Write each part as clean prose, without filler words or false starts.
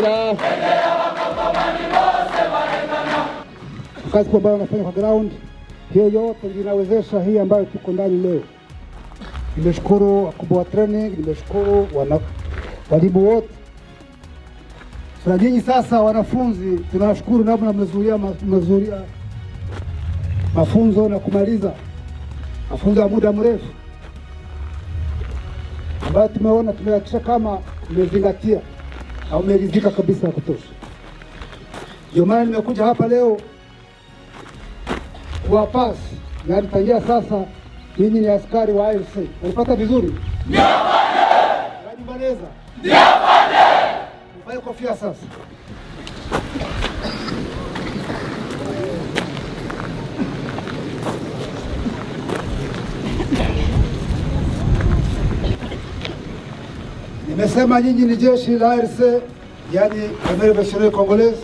Hongera. Kazi ambayo wanafanya kwa ground hiyo yote inawezesha hii ambayo tuko ndani leo. Nimeshukuru wakubwa wa training, nimeshukuru walimu wote. Sasa nyinyi sasa wanafunzi tunawashukuru namna mmezuia mafunzo na kumaliza mafunzo ya muda mrefu ambayo tumeona tumehakikisha kama mmezingatia au mmeridhika kabisa ya kutosha. Ndio maana nimekuja hapa leo kuwapasi na nitangia sasa ninyi ni askari wa AFC. Unapata vizuri? Ndio bwana. Unanibaneza? Ndio bwana. Mfanye kofia sasa. Nimesema nyinyi ni jeshi la AFC, yani Armée Nationale Congolaise,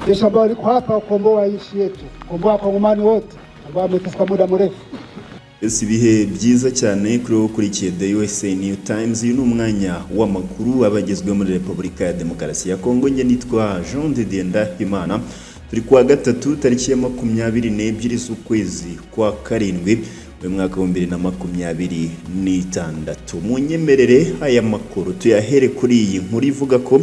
jeshi ambalo liko hapa kukomboa nchi yetu, kukomboa Wakongomani wote ambao wameteseka muda mrefu. Ibihe byiza cyane kuri ukurikiye The USA New Times. Uyu ni umwanya w'amakuru abagezwe muri Repubulika ya Demokarasi ya Kongo. Nge nitwa Jean de Dienda Imana. Turi kuwa gatatu tariki ya 22 z'ukwezi kwa karindwi mu mwaka wa 2026. Munyemerere aya makuru tuyahere kuri iyi nkuru ivuga ko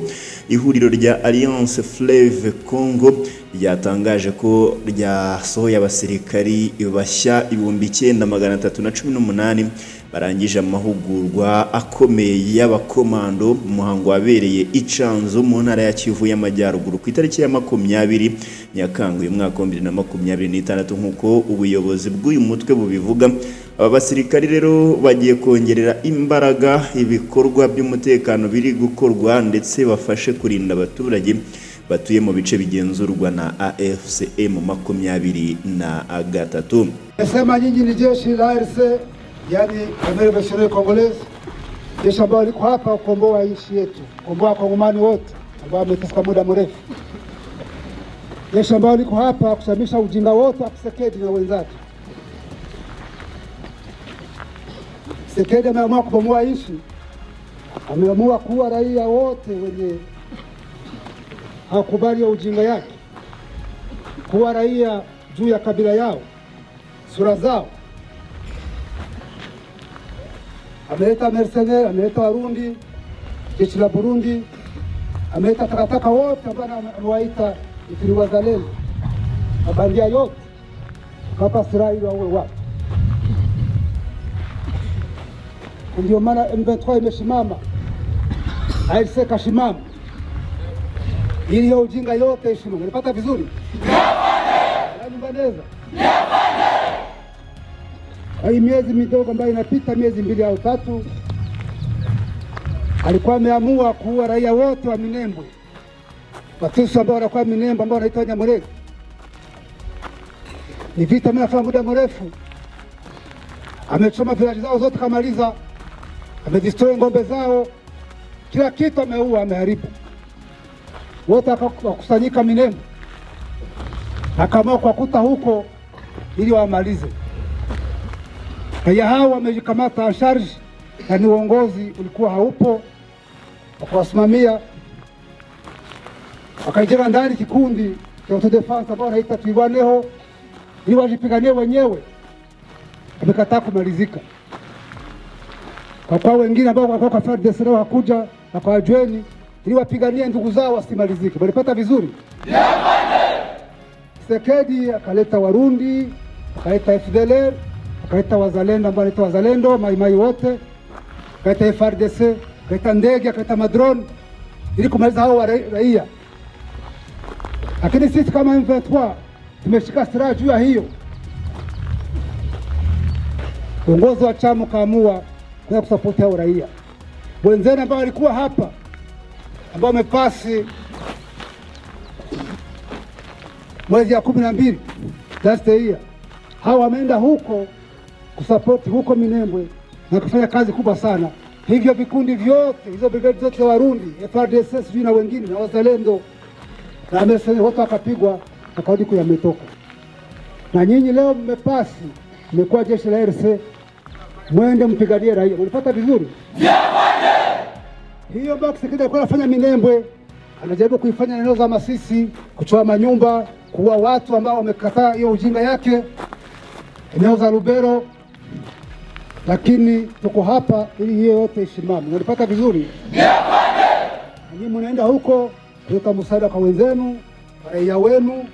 ihuriro rya Alliance Fleuve Congo yatangaje ko ryasohoye abasirikari bashya 9318 barangije amahugurwa akomeye y'abakomando mu muhango wabereye Icanzu mu ntara ya Kivu y'Amajyaruguru ku itariki ya 20 Nyakanga uyu mwaka wa 2026 nkuko ubuyobozi bw'uyu mutwe bubivuga. Aba basirikari rero bagiye kongerera imbaraga ibikorwa by'umutekano biri gukorwa ndetse bafashe kurinda abaturage batuye mu bice bigenzurwa na AFCM 23. Nasema nyinyi ni jeshi la AFC, yani Armée Nationale Congolaise, jeshi ambalo liko hapa kukomboa nchi yetu, kukomboa Wakongomani wote ambao wameteseka muda mrefu. Jeshi ambalo liko hapa kusamisha ujinga wote wa Tshisekedi na wenzake. Tshisekedi ameamua kubomoa nchi, ameamua kuua raia wote wenye hakubali ya ujinga yake, kuwa raia juu ya kabila yao, sura zao. Ameleta mercenaires, ameleta Warundi, jeshi la Burundi, ameleta takataka wote ambao amewaita ni wazalendo, mabandia yote kapa silaha ili waue watu. Ndio maana M23 imeshimama, AFC kashimama, ili ya ujinga yote ishimama. Unapata vizuri? Unanibaneza? Hii miezi midogo ambayo inapita, miezi 2 au 3, alikuwa ameamua kuua raia wote wa Minembwe, Watusi ambao wanakuwa Minembwe ambao wanaitwa Nyamulenge. Ni vita mnafanya muda mrefu. Amechoma vilaji zao zote kamaliza, amedestroy ngombe zao, kila kitu ameua, ameharibu. Wote wakakusanyika Minembwe, akaamua kuwakuta huko ili wamalize. Raia hao wamejikamata charge, na ni uongozi ulikuwa haupo wakawasimamia. Wakaingia ndani kikundi cha autodefense ambao wanaita Twirwaneho ili wajipiganie wenyewe. Wamekataa kumalizika. Kwa wengine ambao walikuwa kwa FARDC leo hakuja na kwa Jweni ili wapiganie ndugu zao wasimalizike. Walipata vizuri? Tshisekedi akaleta Warundi, akaleta FDLR, akaleta wazalendo ambao wanaitwa wazalendo, maimai wote, akaleta FARDC, akaleta ndege, akaleta madrone ili kumaliza hao raia. Lakini sisi kama M23 tumeshika silaha juu ya hiyo. Uongozi wa chama kaamua kwa kusapoti hao raia. Wenzenu ambao walikuwa hapa ambao wamepasi mwezi ya 12 last year, hao wameenda huko kusapoti huko Minembwe na kufanya kazi kubwa sana. Hivyo vikundi vyote, hizo brigade zote za Warundi, FARDC na wengine na wazalendo na amesema wote wakapigwa na kaudi kuyametoka. Na nyinyi leo mmepasi, mmekuwa jeshi la RC, mwende mpiganie raia. Ulipata vizuri? Hiyo box kile kwa nafanya Minembwe, anajaribu kuifanya eneo za Masisi, kuchoma manyumba, kuua watu ambao wamekataa hiyo ujinga yake, eneo za Lubero. Lakini tuko hapa ili hiyo yote isimame. Unalipata vizuri? Ninyi mnaenda huko kuleta msaada kwa wenzenu, kwa raia wenu,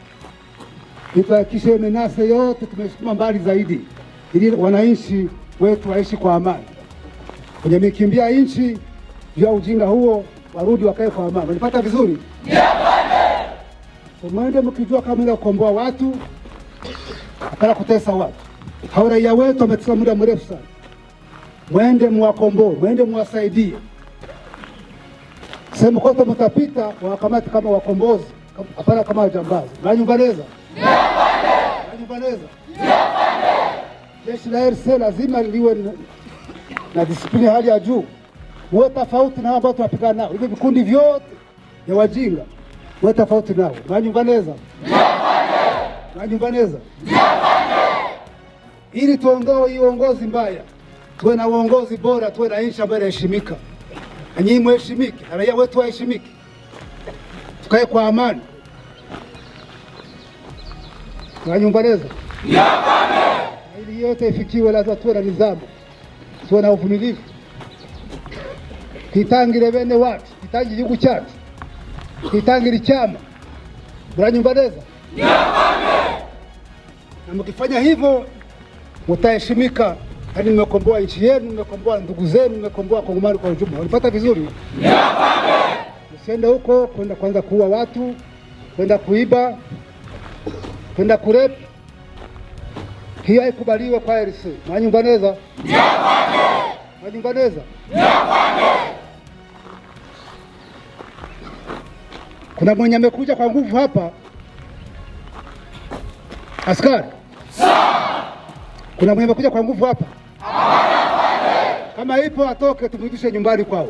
tuhakikishe menase yote tumesukuma mbali zaidi, ili wananchi wetu waishi kwa amani. Kwenye mikimbia nchi juu ya ujinga huo, warudi wakae kwa amani. Unalipata vizuri? Mwende mkijua kama mnaenda kukomboa watu, hapana kutesa watu. Hao raia wetu wametesa muda mrefu sana. Mwende muwakomboe, mwende muwasaidie. Sehemu kote mtapita wakamati kama wakombozi, hapana kama wajambazi. Nanyumbaneza? Nanyumbaneza? Jeshi la RC lazima liwe na disiplini hali ya juu. Muwe tofauti na ambao tunapigana nao. Hivi vikundi vyote vya wajinga, muwe tofauti nao. Nanyumbaneza? Nanyumbaneza? Ili tuondoe hii uongozi mbaya, tuwe na uongozi bora, tuwe na nchi ambayo inaheshimika. Na nyinyi mheshimike, na raia wetu waheshimike. Tukae kwa amani. Nanyumbaneza? Ili yote ifikiwe, lazima tuwe na nidhamu, tuwe na uvumilivu. Kitangire bene watu, kitangi igihugu cyacu, kitangire icyama. Muranyumbaneza? Na mkifanya hivyo mtaheshimika. Yaani mmekomboa nchi yenu, mmekomboa ndugu zenu, mmekomboa Kongomani kwa ujumla. Unapata vizuri? Msiende huko kwenda kwanza kuua watu, kwenda kuiba, kwenda kurep. Hiyo haikubaliwe kwa RC. Nanyumbaneza? Nanyumbaneza? Kuna mwenye amekuja kwa nguvu hapa. Askari. Kuna mwenye amekuja kwa nguvu hapa. Kama ipo atoke, tumrudishe nyumbani kwao.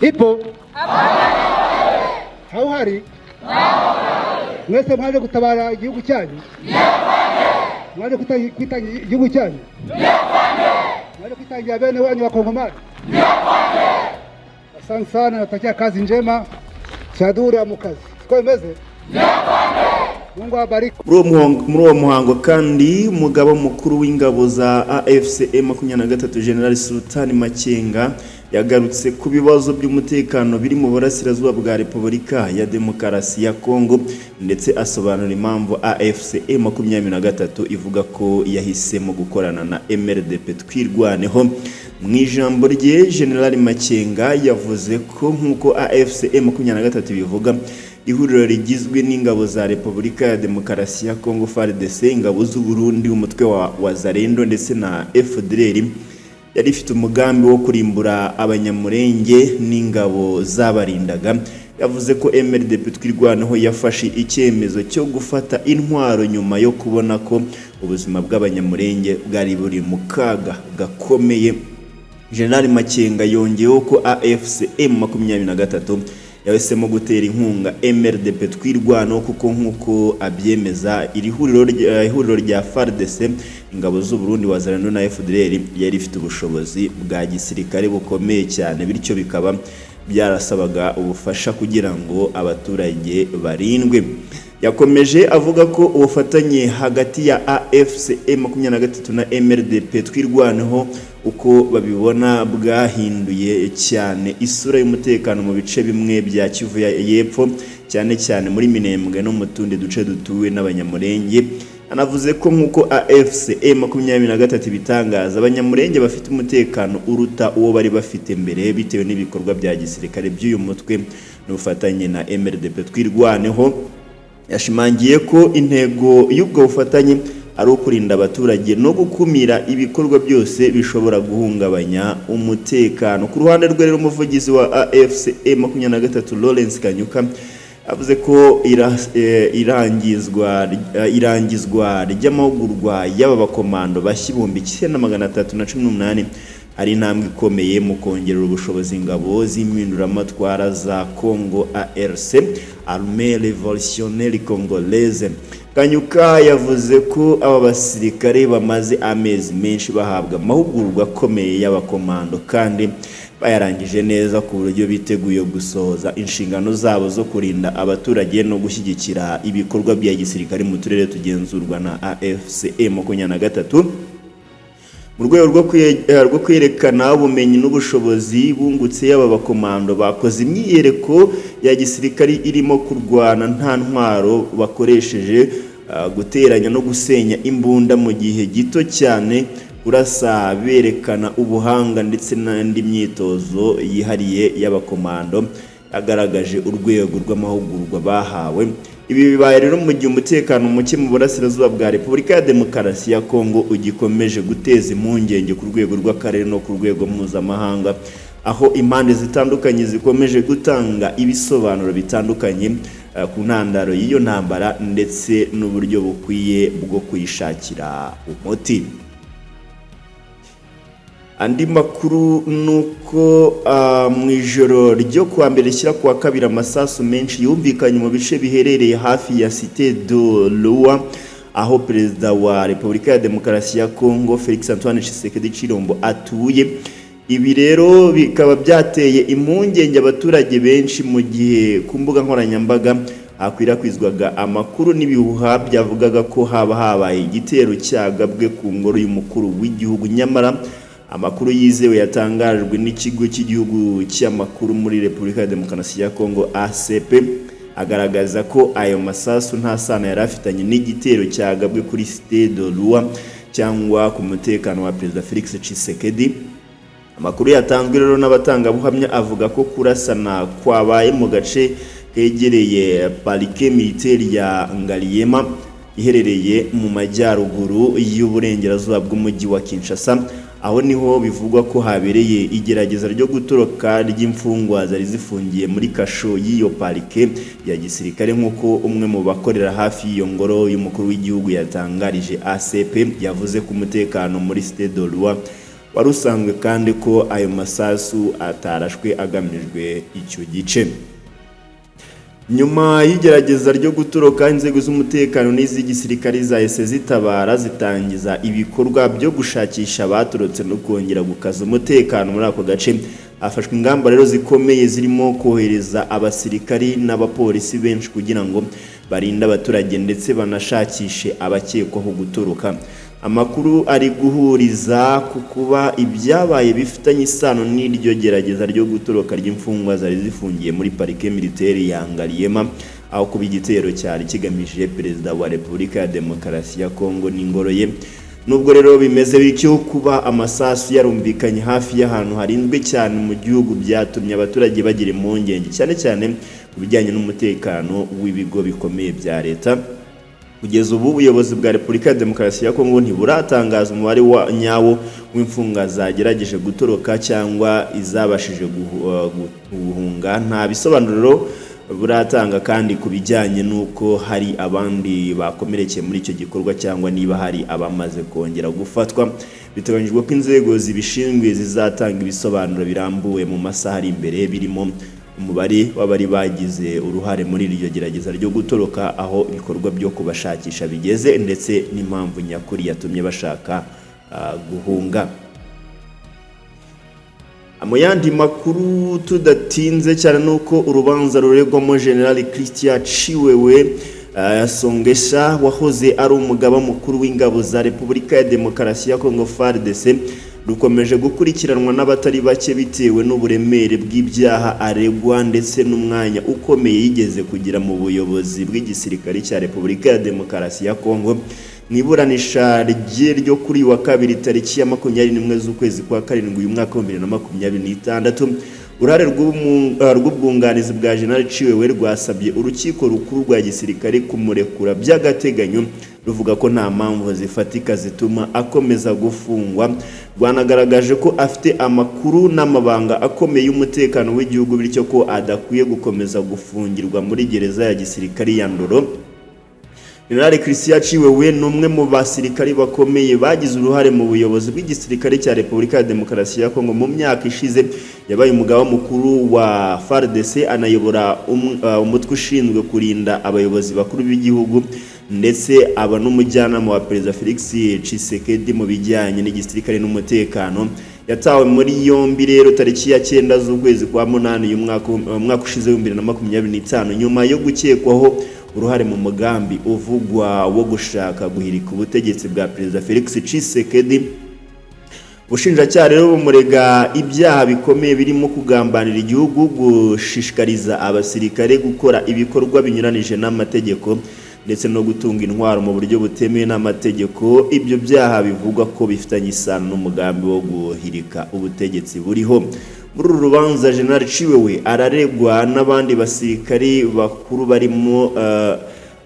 Ipo? Hauhari? Mwese mwaje kutabara igihugu cyanyu? Mwaje kwita igihugu cyanyu? Mwaje kwitangira bene wanyu wa Kongomani? Asante sana, natakia kazi njema. Shadura mu kazi. Siko imeze? Mungu abariki. Muri uwo muhango kandi umugaba mukuru w'ingabo za AFC M23 General Sultan Makenga yagarutse ku bibazo by'umutekano biri mu burasirazuba bwa Repubulika ya Demokarasi ya Kongo, ndetse asobanura impamvu AFC M23 ivuga ko yahisemo gukorana na MRDP twirwaneho. Mu ijambo rye, General Makenga yavuze ko nkuko AFC M23 bivuga, ihuriro rigizwe n'ingabo za Repubulika ya Demokarasi ya Kongo FARDC, ingabo z'u Burundi, umutwe wa Wazalendo ndetse na FDLR, yari ifite umugambi wo kurimbura abanyamurenge n'ingabo zabarindaga. Yavuze ko MRDP twirwaneho yafashe icyemezo cyo gufata intwaro nyuma yo kubona ko ubuzima bw'abanyamurenge bwari buri mu kaga gakomeye. General Makenga yongeyeho ko AFC M23 yahisemo gutera inkunga MRDP twirwaneho kuko nkuko abyemeza iri huriro rya FARDC, ingabo z'u Burundi, Wazalendo na FDLR yari ifite ubushobozi bwa gisirikare bukomeye cyane, bityo bikaba byarasabaga ubufasha kugira ngo abaturage barindwe. Yakomeje avuga ko ubufatanye hagati ya AFC M23 na MRDP twirwaneho uko babibona bwahinduye cyane isura y'umutekano mu bice bimwe bya Kivu y'Epfo, cyane cyane muri Minembwe no mu tundi duce dutuwe n'abanyamurenge. Anavuze ko nkuko AFC M23 bitangaza, abanyamurenge bafite umutekano uruta uwo bari bafite mbere bitewe n'ibikorwa bya gisirikare by'uyu mutwe n'ubufatanye na MRDP twirwaneho. Yashimangiye ko intego y'ubwo bufatanye ari ukurinda abaturage no gukumira ibikorwa byose bishobora guhungabanya umutekano. Ku ruhande rwe rero, umuvugizi wa AFC M23 Lawrence Kanyuka avuze ko irangizwa ry'amahugurwa y'aba bakomando bashya 9318 ari intambwe ikomeye mu kongerera ubushobozi ingabo z'impinduramatwara za Congo ARC, Armée Révolutionnaire Congolaise. Kanyuka yavuze ko aba basirikare bamaze amezi menshi bahabwa amahugurwa akomeye y'abakomando kandi bayarangije neza ku buryo biteguye gusohoza inshingano zabo zo kurinda abaturage no gushyigikira ibikorwa bya gisirikare mu turere tugenzurwa na AFCE 23 mu rwego rwo kwerekana ubumenyi n'ubushobozi bungutse y'aba bakomando bakoze imyiyereko ya gisirikare irimo kurwana nta ntwaro bakoresheje guteranya no gusenya imbunda mu gihe gito cyane kurasa berekana ubuhanga ndetse n'andi myitozo yihariye y'abakomando agaragaje urwego rw'amahugurwa bahawe. Ibi bibaye rero mu gihe umutekano muke mu burasirazuba bwa Repubulika ya Demokarasi ya Kongo ugikomeje guteza impungenge ku rwego rw'akarere no ku rwego mpuzamahanga, aho impande zitandukanye zikomeje gutanga ibisobanuro bitandukanye ku ntandaro y'iyo ntambara ndetse n'uburyo bukwiye bwo kuyishakira umuti. Andi makuru nuko mu ijoro ryo kuwa mbere rishyira kuwa kabiri amasasu menshi yumvikanye mu bice biherereye hafi ya Cité de l'Oua, aho perezida wa Repubulika ya Demokarasi ya Kongo Felix Antoine Tshisekedi Tshilombo atuye. Ibi rero bikaba byateye impungenge abaturage benshi mu gihe ku mbuga nkoranyambaga hakwirakwizwaga amakuru n'ibihuha byavugaga ko haba habaye igitero cyagabwe ku ngoro y'umukuru w'igihugu. Nyamara amakuru yizewe yatangajwe n'ikigo cy'igihugu cy'amakuru muri Repubulika ya Demokarasi ya Kongo ACP agaragaza ko ayo masasu nta sano yari afitanye n'igitero cyagabwe kuri Cité de l'Oua cyangwa ku mutekano wa perezida Felix Tshisekedi. Amakuru yatanzwe rero n'abatangabuhamya avuga ko kurasana kwabaye mu gace kegereye parike militaire ya Ngaliema iherereye mu majyaruguru y'uburengerazuba bw'umujyi wa Kinshasa, aho niho bivugwa ko habereye igerageza ryo gutoroka ry'imfungwa zari zifungiye muri kasho y'iyo parike ya gisirikare, nk'uko umwe mu bakorera hafi y'iyo ngoro y'umukuru w'igihugu yatangarije ACP. Yavuze ko umutekano muri Cité de l'Oua wari usanzwe kandi ko ayo masasu atarashwe agamijwe icyo gice. Nyuma y'igerageza ryo gutoroka, inzego z'umutekano n'iz'igisirikare zahise zitabara zitangiza ibikorwa byo gushakisha abatorotse no kongera gukaza umutekano muri ako gace. Hafashwe ingamba rero zikomeye zirimo kohereza abasirikari n'abapolisi benshi kugira ngo barinde abaturage ndetse banashakishe abakekwaho gutoroka. Amakuru ari guhuriza ku kuba ibyabaye bifitanye isano n'iryo gerageza ryo gutoroka ry'imfungwa zari zifungiye muri parike militaire ya Ngaliema, aho kuba igitero cyari kigamije perezida wa Repubulika ya Demokarasi ya Kongo n'ingoro ye. Nubwo rero bimeze bityo, kuba amasasu yarumvikanye hafi y'ahantu harinzwe cyane mu gihugu byatumye abaturage bagira impungenge cyane cyane ku bijyanye n'umutekano w'ibigo bikomeye bya leta. Kugeza ubu ubuyobozi bwa Repubulika ya Demokarasi ya Kongo ntiburatangaza umubare wa nyawo w'imfunga zagerageje gutoroka cyangwa izabashije guhunga. Nta bisobanuro buratanga kandi ku bijyanye n'uko hari abandi bakomerekeye muri icyo gikorwa cyangwa niba hari abamaze kongera gufatwa. Biteganyijwe ko inzego zibishinzwe zizatanga ibisobanuro birambuwe mu masaha ari imbere, birimo umubare w'abari bagize uruhare muri iryo gerageza ryo gutoroka, aho ibikorwa byo kubashakisha bigeze ndetse n'impamvu nyakuri yatumye bashaka guhunga. Mu yandi makuru tudatinze cyane nuko urubanza ruregwamo General Christian Chiwewe Songesha wahoze ari umugaba mukuru w'ingabo za Repubulika ya Demokarasi ya Kongo FARDC rukomeje gukurikiranwa n'abatari bake bitewe n'uburemere bw'ibyaha aregwa ndetse n'umwanya ukomeye yigeze kugira mu buyobozi bw'igisirikare cya Repubulika ya Demokarasi ya Kongo. Mwiburanisha ryo kuri wa kabiri tariki ya 21 z'ukwezi kwa karindwi uyu mwaka wa 2026, urare rw'ubwunganizi bwa General Chiwewe rwasabye urukiko rukuru rwa gisirikare kumurekura by'agateganyo, ruvuga ko nta mpamvu zifatika zituma akomeza gufungwa. Rwanagaragaje ko afite amakuru n'amabanga akomeye y'umutekano w'igihugu, bityo ko adakwiye gukomeza gufungirwa muri gereza ya gisirikare ya Ndoro. General Christian Chiwewe n'umwe mu basirikari bakomeye bagize uruhare mu buyobozi bw'igisirikare cya Repubulika ya Demokarasi ya Kongo mu myaka ishize. Yabaye umugaba mukuru wa FARDC, anayobora umutwe ushinzwe kurinda abayobozi bakuru b'igihugu ndetse aba n'umujyanama wa Perezida Felix Tshisekedi mu bijyanye n'igisirikare n'umutekano. Yatawe muri yombi rero tariki ya 9 z'ukwezi kwa 8 uyu mwaka ushize 2025 nyuma yo gukekwaho uruhare mu mugambi uvugwa wo gushaka guhirika ubutegetsi bwa Perezida Felix Tshisekedi. Ubushinjacyaha rero bumurega ibyaha bikomeye birimo kugambanira igihugu, gushishikariza abasirikare gukora ibikorwa binyuranije n'amategeko ndetse no gutunga intwaro mu buryo butemewe n'amategeko. Ibyo byaha bivugwa ko bifitanye isano n'umugambi wo guhirika ubutegetsi buriho. Muri uru rubanza General Ciwewe araregwa n'abandi basirikari bakuru barimo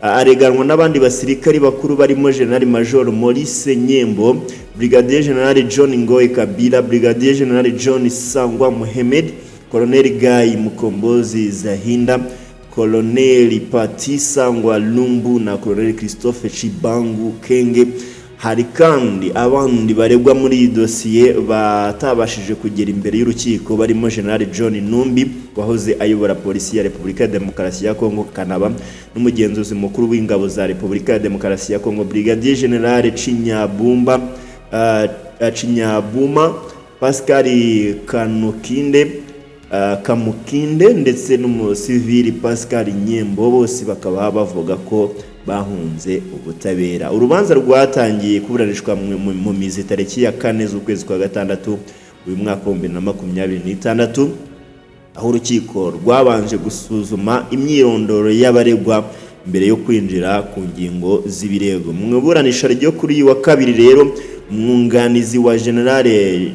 areganwa n'abandi basirikari bakuru barimo General Major Maurice Nyembo, Brigadier General John Ngoe Kabila, Brigadier General John Sangwa Mohamed, Colonel Guy Mukombozi Zahinda, Colonel Pati Sangwa Lumbu na Colonel Christophe Chibangu Kenge. Hari kandi abandi baregwa muri iyi dosiye batabashije kugera imbere y'urukiko barimo General John Numbi wahoze ayobora polisi ya Repubulika ya Demokarasi ya Kongo Kanaba, n'umugenzuzi mukuru w'ingabo za Repubulika ya Demokarasi ya Kongo Brigadier General Chinyabuma Pascal Kamukinde ndetse n'umusivili Pascal Nyembo, bose bakaba bavuga ko bahunze ubutabera. Urubanza rwatangiye kuburanishwa mu mizi tariki ya 4 z'ukwezi kwa 6 uyu mwaka 2026, aho urukiko rwabanje gusuzuma imyirondoro y'abaregwa mbere yo kwinjira ku ngingo z'ibirego. Mu iburanisha ryo kuri wa kabiri rero umwunganizi wa General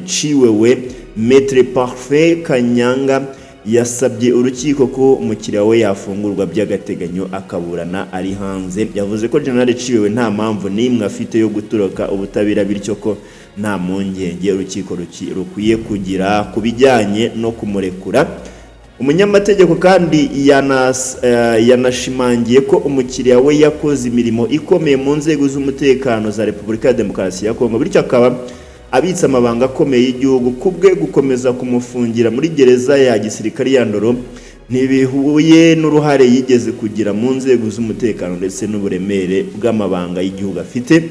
Ciwewe Maître Parfait Kanyanga yasabye urukiko ko umukiriya we yafungurwa by'agateganyo akaburana ari hanze. Yavuze ko General Ciwewe nta mpamvu n'imwe afite yo gutoroka ubutabera, bityo ko nta mpungenge urukiko rukwiye kugira kubijyanye no kumurekura. Umunyamategeko kandi yanashimangiye ko umukiriya we yakoze imirimo ikomeye mu nzego z'umutekano za Repubulika ya Demokarasi ya Kongo, bityo akaba abitsa amabanga akomeye y'igihugu. Kubwe gukomeza kumufungira muri gereza ya gisirikari ya Ndoro ntibihuye n'uruhare yigeze kugira mu nzego z'umutekano ndetse n'uburemere bw'amabanga y'igihugu afite.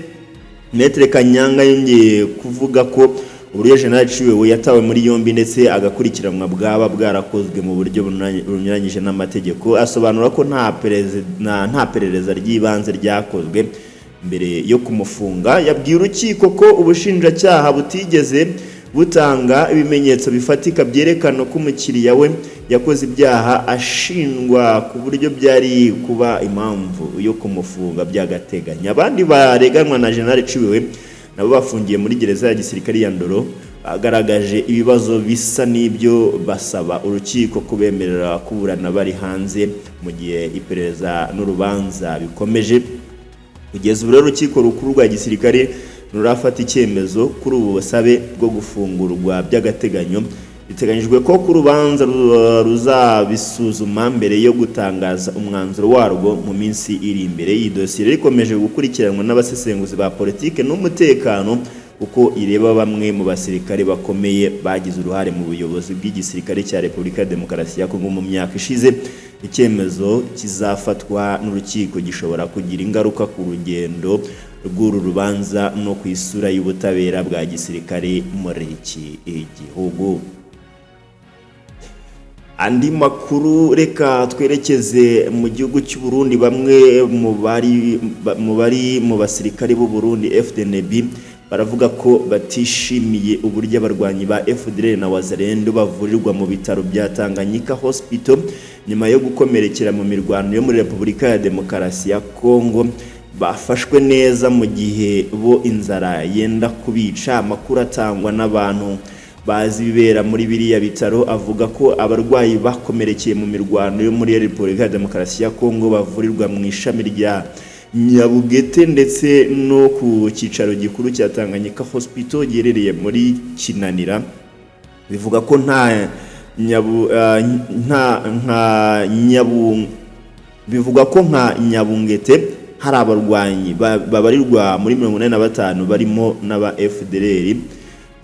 Maître Kanyanga yongeye kuvuga ko uburyo General Ciwewe yatawe muri yombi ndetse agakurikiranwa bwaba bwarakozwe mu buryo bunyuranyije n'amategeko. Asobanura ko nta perereza ry'ibanze ryakozwe mbere yo kumufunga. Yabwiye urukiko ko ubushinjacyaha butigeze butanga ibimenyetso bifatika byerekana ko umukiriya we yakoze ibyaha ashinjwa ku buryo byari kuba impamvu yo kumufunga by'agateganyo. Abandi bareganwa na General Ciwewe nabo bafungiye muri gereza ya gisirikari ya Ndoro bagaragaje ibibazo bisa n'ibyo, basaba urukiko kubemerera kuburana bari hanze mu gihe iperereza n'urubanza bikomeje. Kugeza ubu urukiko rukuru rwa gisirikare rurafata icyemezo kuri ubu busabe bwo gufungurwa by'agateganyo. Biteganyijwe ko ku rubanza ruzabisuzuma mbere yo gutangaza umwanzuro warwo mu minsi iri imbere. Iyi dosiye ikomeje gukurikiranwa n'abasesenguzi ba politike n'umutekano kuko ireba bamwe mu basirikare bakomeye bagize uruhare mu buyobozi bw'igisirikare cya Repubulika ya Demokarasi ya Kongo mu myaka ishize. Icyemezo kizafatwa n'urukiko gishobora kugira ingaruka ku rugendo rw'uru rubanza no ku isura y'ubutabera bwa gisirikare muri iki gihugu. Andi makuru reka twerekeze mu gihugu cy'u Burundi. Bamwe mu basirikare b'u Burundi FDNB baravuga ko batishimiye uburyo abarwanyi ba FDLR na Wazalendo bavurirwa mu bitaro bya Tanganyika Hospital nyuma yo gukomerekera mu mirwano yo muri Repubulika ya Demokarasi ya Kongo. Bafashwe neza mu gihe bo inzara yenda kubica. Amakuru atangwa n'abantu bazi bibera muri biriya bitaro avuga ko abarwayi bakomerekeye mu mirwano yo muri Repubulika ya Demokarasi ya Kongo bavurirwa mu ishami rya Nyabugete ndetse no ku cyicaro gikuru cya Tanganyika Hospital giherereye muri Kinanira. Bivuga ko bivugwa ko nka Nyabungete hari abarwanyi babarirwa muri 85 barimo n'aba FDLR.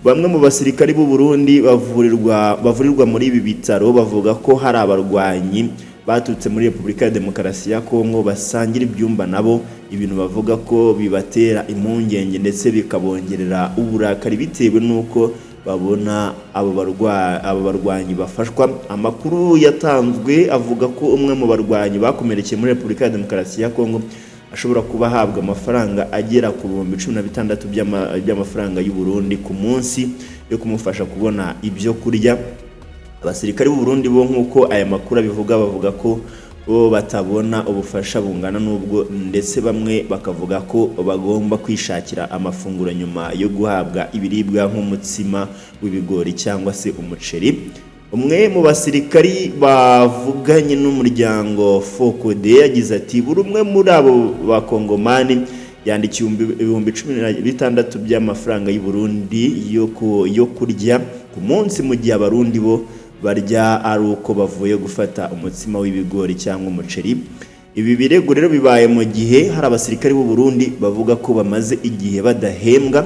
Bamwe mu basirikari b'u Burundi bavurirwa muri ibi bitaro bavuga ko hari abarwanyi baturutse muri Repubulika ya Demokarasi ya Kongo basangira ibyumba nabo ibintu bavuga ko bibatera impungenge ndetse bikabongerera uburakari bitewe nuko babona abo barwanyi bafashwa. Amakuru yatanzwe avuga ko umwe mu barwanyi bakomerekeye muri Repubulika ya Demokarasi ya Kongo ashobora kuba ahabwa amafaranga agera ku 16,000 by'amafaranga y'u Burundi ku munsi yo kumufasha kubona ibyo kurya. Abasirikari b'u Burundi bo nkuko aya makuru bivuga bavuga ko bo batabona ubufasha bungana n'ubwo, ndetse bamwe bakavuga ko bagomba kwishakira amafunguro nyuma yo guhabwa ibiribwa nk'umutsima w'ibigori cyangwa se umuceri. Umwe mu basirikari bavuganye n'umuryango Fokode yagize ati buri umwe muri abo bakongomani yandikiye 16,000 by'amafaranga y'u Burundi yo kurya ku munsi, mu gihe abarundi bo barya ari uko bavuye gufata umutsima w'ibigori cyangwa umuceri. Ibi birego rero bibaye mu gihe hari abasirikari b'u Burundi bavuga ko bamaze igihe badahembwa.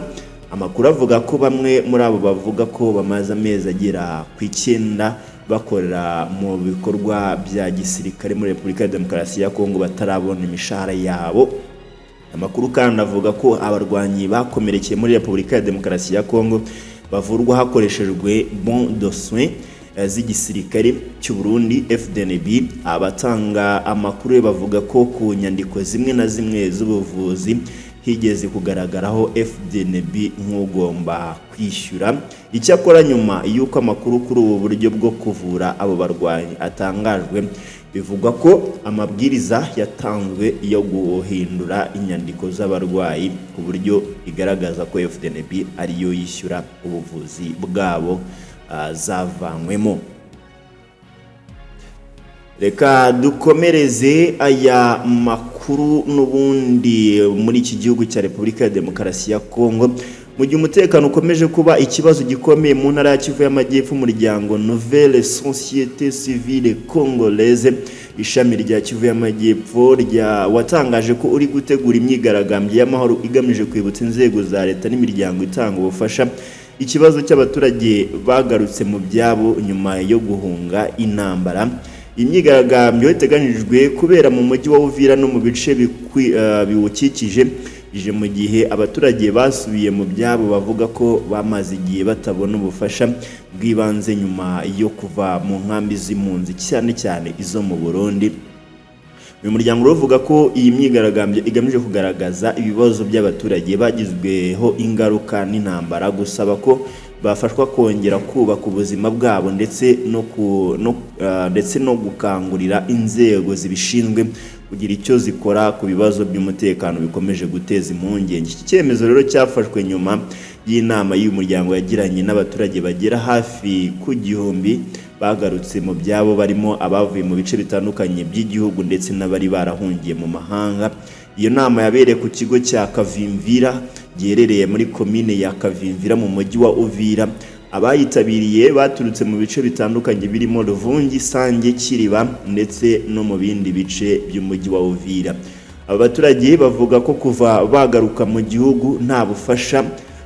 Amakuru avuga ko bamwe muri abo bavuga ko bamaze amezi agera ku 9 bakorera mu bikorwa bya gisirikare muri Repubulika ya Demokarasi ya Kongo batarabona imishahara yabo. Amakuru kandi avuga ko abarwanyi bakomerekeye muri Repubulika ya Demokarasi ya Kongo bavurwa hakoreshejwe bon de soins z'igisirikare cy'u Burundi FDNB. Abatanga amakuru bavuga ko ku nyandiko zimwe na zimwe z'ubuvuzi higeze kugaragaraho FDNB nk'ugomba kwishyura. Icyakora nyuma y'uko amakuru kuri ubu buryo bwo kuvura abo barwanyi atangajwe, bivugwa ko amabwiriza yatanzwe yo guhindura inyandiko z'abarwayi ku buryo igaragaza ko FDNB ariyo yishyura ubuvuzi bwabo zavanywemo. Reka dukomereze aya makuru n'ubundi muri iki gihugu cya Repubulika ya Demokarasi ya Kongo. Mu gihe umutekano ukomeje kuba ikibazo gikomeye mu ntara ya Kivu y'Amajyepfo, umuryango Nouvelle Société Civile Congolaise ishami rya Kivu y'Amajyepfo watangaje ko uri gutegura imyigaragambyo y'amahoro igamije kwibutsa inzego za leta n'imiryango itanga ubufasha ikibazo cy'abaturage bagarutse mu byabo nyuma yo guhunga intambara. Imyigaragambyo iteganijwe kubera mu mujyi wa Uvira no mu bice biwukikije ije mu gihe abaturage basubiye mu byabo bavuga ko bamaze igihe batabona ubufasha bw'ibanze nyuma yo kuva mu nkambi z'impunzi cyane cyane izo mu Burundi. Uyu muryango uvuga ko iyi myigaragambyo igamije kugaragaza ibibazo by'abaturage bagizweho ingaruka n'intambara, gusaba ko bafashwa kongera kubaka ubuzima bwabo ndetse no gukangurira inzego zibishinzwe kugira icyo zikora ku bibazo by'umutekano bikomeje guteza impungenge. Iki cyemezo rero cyafashwe nyuma y'inama y'uyu muryango yagiranye n'abaturage bagera hafi ku 1,000 bagarutse mu byabo, barimo abavuye mu bice bitandukanye by'igihugu ndetse n'abari barahungiye mu mahanga. Iyo nama yabereye ku kigo cya Kavimvira giherereye muri komine ya Kavimvira mu mujyi wa Uvira. Abayitabiriye baturutse mu bice bitandukanye birimo Ruvungi, Sange, Kiriba ndetse no mu bindi bice by'umujyi wa Uvira. Abaturage bavuga ko kuva bagaruka mu gihugu nta bufasha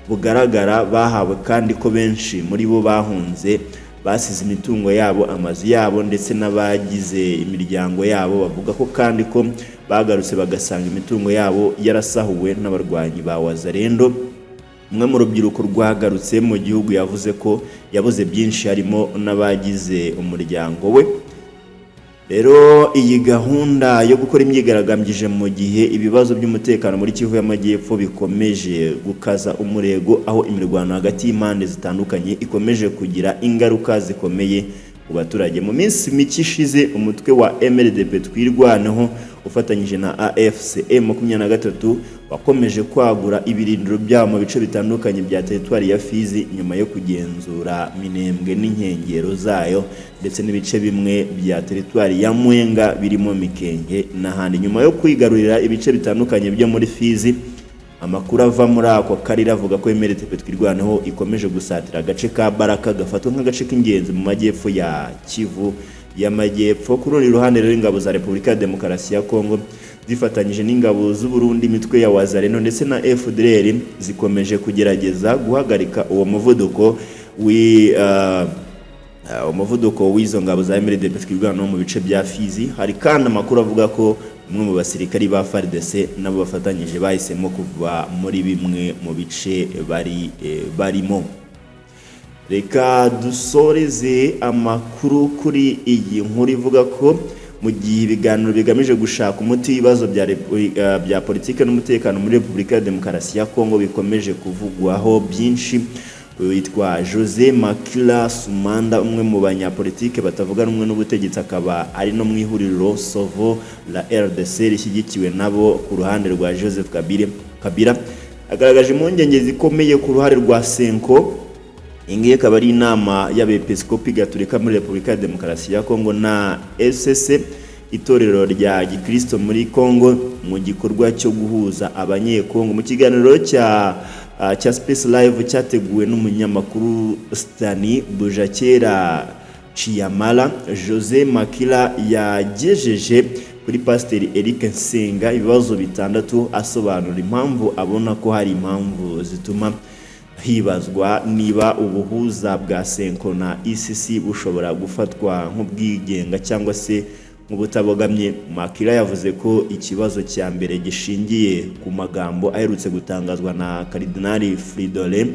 bugaragara bahawe, kandi ko benshi muri bo bahunze basize imitungo yabo, amazu yabo ndetse n'abagize imiryango yabo. Bavuga ko kandi ko bagarutse bagasanga imitungo yabo yarasahuwe n'abarwanyi ba Wazalendo. Umwe mu rubyiruko rwagarutse mu gihugu yavuze ko yabuze byinshi harimo n'abagize umuryango we. Rero iyi gahunda yo gukora imyigaragambyo mu gihe ibibazo by'umutekano muri Kivu y'Amajyepfo bikomeje gukaza umurego, aho imirwano hagati y'impande zitandukanye ikomeje kugira ingaruka zikomeye ku baturage. Mu minsi mike ishize umutwe wa MLDP twirwaneho ufatanyije na AFC M23 wakomeje kwagura ibirindiro byabo mu bice bitandukanye bya teritwari ya Fizi nyuma yo kugenzura Minembwe n'inkengero zayo ndetse n'ibice bimwe bya teritwari ya Mwenga birimo Mikenge n'ahandi. Nyuma yo kwigarurira ibice bitandukanye byo muri Fizi, amakuru ava muri ako karere avuga ko MLDP twirwaneho ikomeje gusatira agace ka Baraka gafatwa nk'agace k'ingenzi mu majyepfo ya Kivu y'Amajyepfo. Kuri uru ruhande rero ingabo za Repubulika ya Demokarasi ya Kongo zifatanyije n'ingabo z'u Burundi, imitwe ya Wazalendo ndetse na FDLR zikomeje kugerageza guhagarika uwo muvuduko umuvuduko w'izo ngabo za MLDP twibwana no mu bice bya Fizi. Hari kandi amakuru avuga ko umwe mu basirikari ba FARDC nabo bafatanyije bahisemo kuva muri bimwe mu bice barimo. Reka dusoreze amakuru kuri iyi nkuru ivuga ko mu gihe ibiganiro bigamije gushaka umuti w'ibibazo bya politike n'umutekano muri Repubulika ya Demokarasi ya Kongo bikomeje kuvugwaho byinshi, witwa Jose Makila Sumanda, umwe mu banyapolitike batavuga rumwe n'ubutegetsi, akaba ari no mu ihuriro Sovo la RDC rishyigikiwe nabo ku ruhande rwa Joseph Kabila, agaragaje impungenge zikomeye ku ruhare rwa Senko. Ingiye akaba ari inama y'abepiskopi gatolika muri Repubulika ya Demokarasi ya Kongo na SSC, itorero rya Gikristo muri Kongo, mu gikorwa cyo guhuza abanyekongo. Mu kiganiro cya Space Live cyateguwe n'umunyamakuru Stani Bujakera Chiyamala, Jose Makila yagejeje kuri Pasiteri Eric Nsenga ibibazo bitandatu, asobanura impamvu abona ko hari impamvu zituma hibazwa niba ubuhuza bwa Senko na ICC bushobora gufatwa nk'ubwigenga cyangwa se nk'ubutabogamye. Makila yavuze ko ikibazo cya mbere gishingiye ku magambo aherutse gutangazwa na Karidinali Fridolin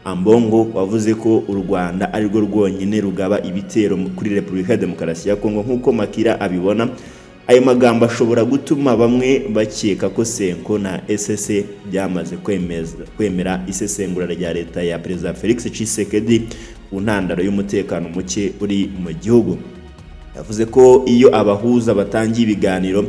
Ambongo, wavuze ko u Rwanda ari rwo rwonyine rugaba ibitero kuri Repubulika ya Demokarasi ya Kongo. Nk'uko Makila abibona, ayo magambo ashobora gutuma bamwe bakeka ko Senko na SSC byamaze kwemera isesengura rya leta ya Perezida Felix Tshisekedi ku ntandaro y'umutekano muke uri mu gihugu. Yavuze ko iyo abahuza batangiye ibiganiro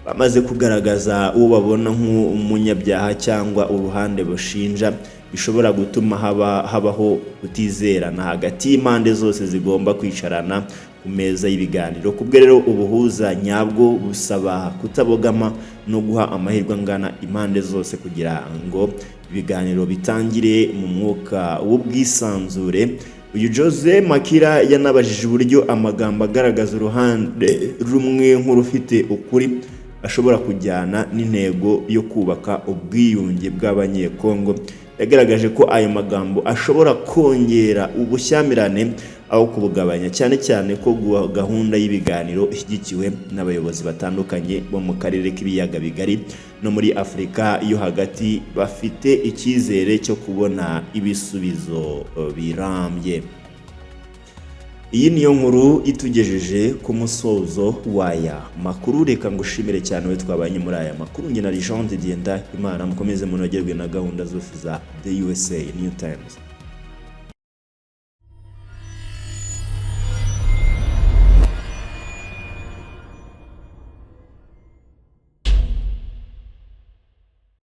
bamaze kugaragaza uwo babona nk'umunyabyaha cyangwa uruhande bushinja, bishobora gutuma habaho kutizerana hagati y'impande zose zigomba kwicarana ku meza y'ibiganiro. Kubwe rero ubuhuza nyabwo busaba kutabogama no guha amahirwe angana impande zose kugira ngo ibiganiro bitangire mu mwuka w'ubwisanzure. Uyu Jose Makila yanabajije uburyo amagambo agaragaza uruhande rumwe nk'urufite ukuri ashobora kujyana n'intego yo kubaka ubwiyunge bw'abanyekongo. Yagaragaje ko ayo magambo ashobora kongera ubushyamirane aho kubugabanya, cyane cyane ko gahunda y'ibiganiro ishyigikiwe n'abayobozi batandukanye bo mu karere k'ibiyaga bigari no muri Afurika yo hagati bafite icyizere cyo kubona ibisubizo birambye. Iyi niyo nkuru itugejeje ku musozo w'aya makuru. Reka ngushimire cyane we twabanye muri aya makuru. Njye na Jean de Dienda Imana, mukomeze munogerwe na gahunda zose za The USA New Times.